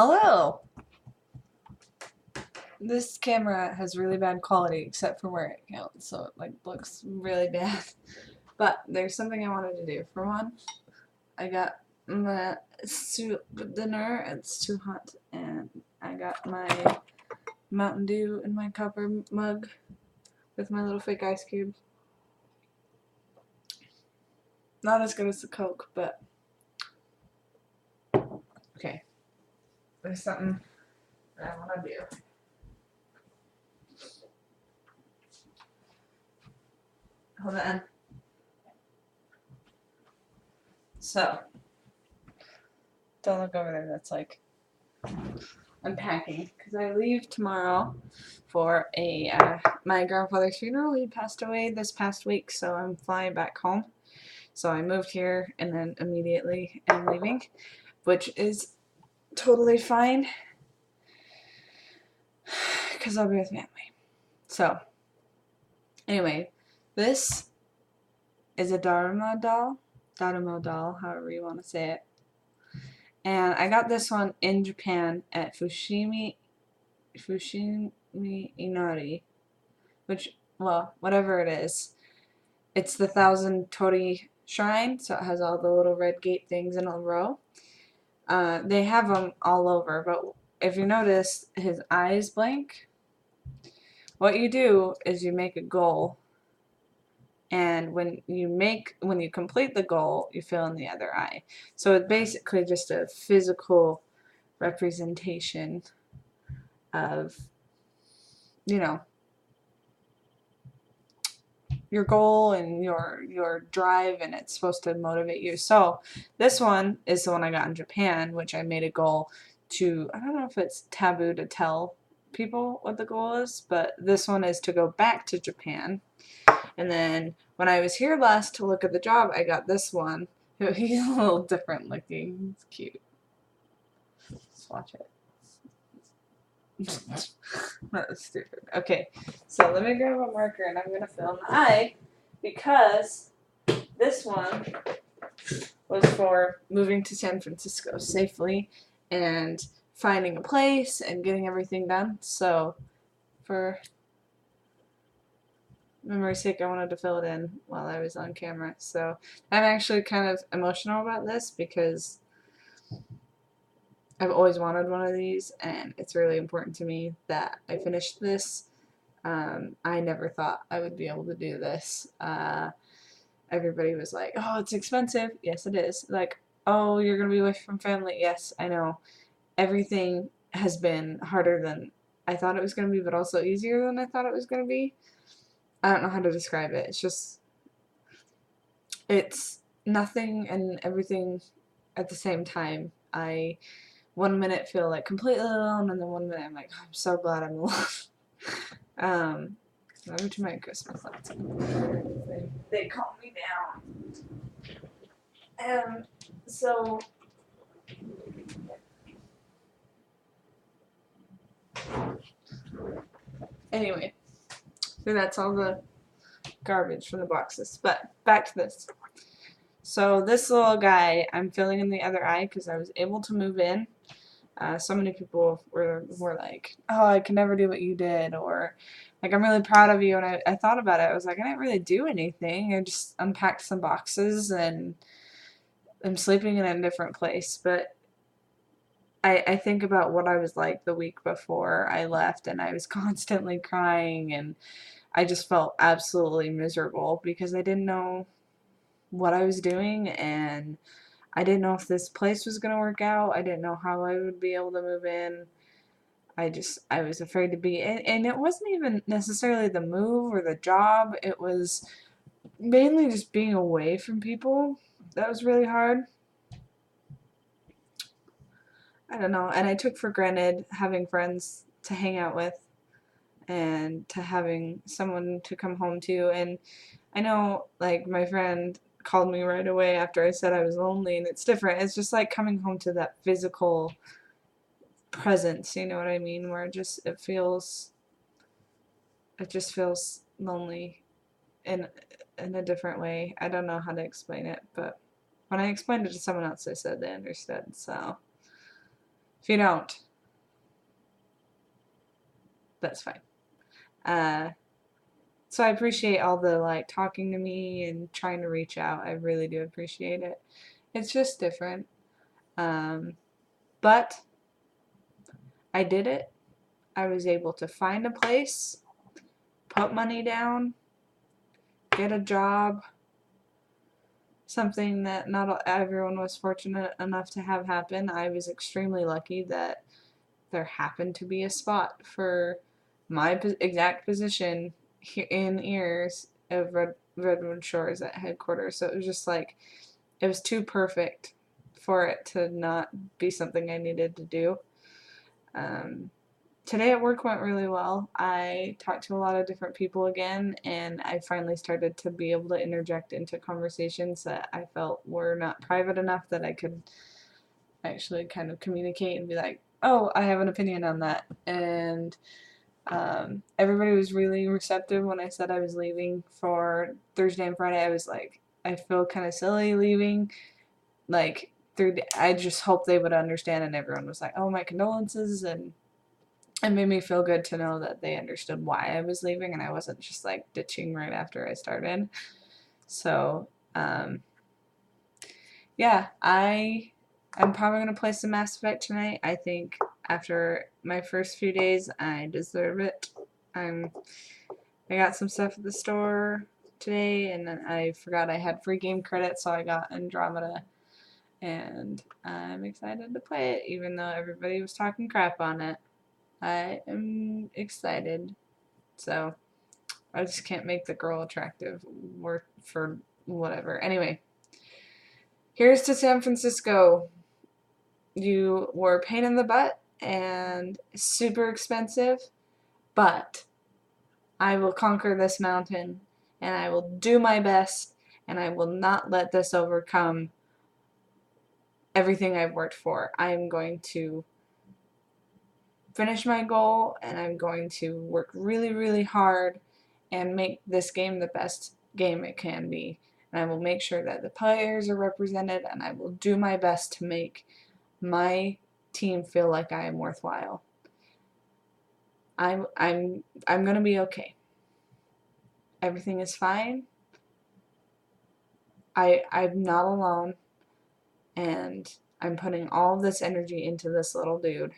Hello! This camera has really bad quality except for where it counts, so it looks really bad. But there's something I wanted to do. For one, I got my soup dinner. It's too hot, and I got my Mountain Dew in my copper mug with my little fake ice cube. Not as good as the Coke, but okay. There's something that I want to do. Hold on. So, don't look over there. That's like unpacking because I leave tomorrow for my grandfather's funeral. He passed away this past week, so I'm flying back home. So I moved here and then immediately am leaving, which is totally fine because I'll be with family. So anyway, this is a Daruma doll, however you want to say it. And I got this one in Japan at Fushimi Inari, which, well, whatever it is. It's the 1,000 Tori shrine, so it has all the little red gate things in a row. They have them all over, but if you notice, his eyes blank. What you do is you make a goal, and when you complete the goal, you fill in the other eye. So it's basically just a physical representation of, you know, your goal and your drive, and it's supposed to motivate you. So this one is the one I got in Japan, which I made a goal to, I don't know if it's taboo to tell people what the goal is, but this one is to go back to Japan. And then when I was here last to look at the job, I got this one. He's a little different looking. It's cute. Let's watch it. That was stupid. Okay, so let me grab a marker and I'm going to fill in the eye because this one was for moving to San Francisco safely and finding a place and getting everything done. So for memory's sake, I wanted to fill it in while I was on camera. So I'm actually kind of emotional about this because I've always wanted one of these, and it's really important to me that I finish this. I never thought I would be able to do this. Everybody was like, oh, it's expensive. Yes, it is. Like, oh, you're going to be away from family. Yes, I know. Everything has been harder than I thought it was going to be, but also easier than I thought it was going to be. I don't know how to describe it. It's nothing and everything at the same time. I one minute feel like completely alone, and then one minute I'm like, oh, I'm so glad I'm alone. Over to my Christmas lights. They calm me down. So anyway, so that's all the garbage from the boxes. But back to this. So this little guy, I'm filling in the other eye because I was able to move in. So many people were like, oh, I can never do what you did, or like, I'm really proud of you. And I thought about it. I was like, I didn't really do anything. I just unpacked some boxes and I'm sleeping in a different place. But I think about what I was like the week before I left, and I was constantly crying, and I just felt absolutely miserable because I didn't know what I was doing, and I didn't know if this place was going to work out. I didn't know how I would be able to move in. I was afraid to be, and it wasn't even necessarily the move or the job. It was mainly just being away from people. That was really hard. I don't know. And I took for granted having friends to hang out with and to having someone to come home to. And I know, like, my friend called me right away after I said I was lonely, and it's different. It's just like coming home to that physical presence, you know what I mean? Where it just feels lonely in a different way. I don't know how to explain it, but when I explained it to someone else, they said they understood. So If you don't, that's fine. So I appreciate all the like talking to me and trying to reach out. I really do appreciate it. It's just different. But I did it. I was able to find a place, put money down, get a job, something that not everyone was fortunate enough to have happen. I was extremely lucky that there happened to be a spot for my exact position in ears of Redwood Shores at headquarters. So it was just like, it was too perfect for it to not be something I needed to do. Today at work went really well. I talked to a lot of different people again, and I finally started to be able to interject into conversations that I felt were not private enough that I could actually kind of communicate and be like, oh, I have an opinion on that. And everybody was really receptive when I said I was leaving for Thursday and Friday. I was like, I feel kind of silly leaving. Like, I just hope they would understand, and everyone was like, oh, my condolences, and it made me feel good to know that they understood why I was leaving and I wasn't just like ditching right after I started. So, yeah, I'm probably gonna play some Mass Effect tonight. I think after my first few days, I deserve it. I'm I got some stuff at the store today, and then I forgot I had free game credits, so I got Andromeda, and I'm excited to play it, even though everybody was talking crap on it. I am excited. So I just can't make the girl attractive worth for whatever. Anyway, here's to San Francisco. You were a pain in the butt and super expensive, but I will conquer this mountain and I will do my best and I will not let this overcome everything I've worked for. I am going to finish my goal and I'm going to work really, really hard and make this game the best game it can be. And I will make sure that the players are represented and I will do my best to make my team feel like I am worthwhile. I'm gonna be okay. Everything is fine. I'm not alone, and I'm putting all of this energy into this little dude.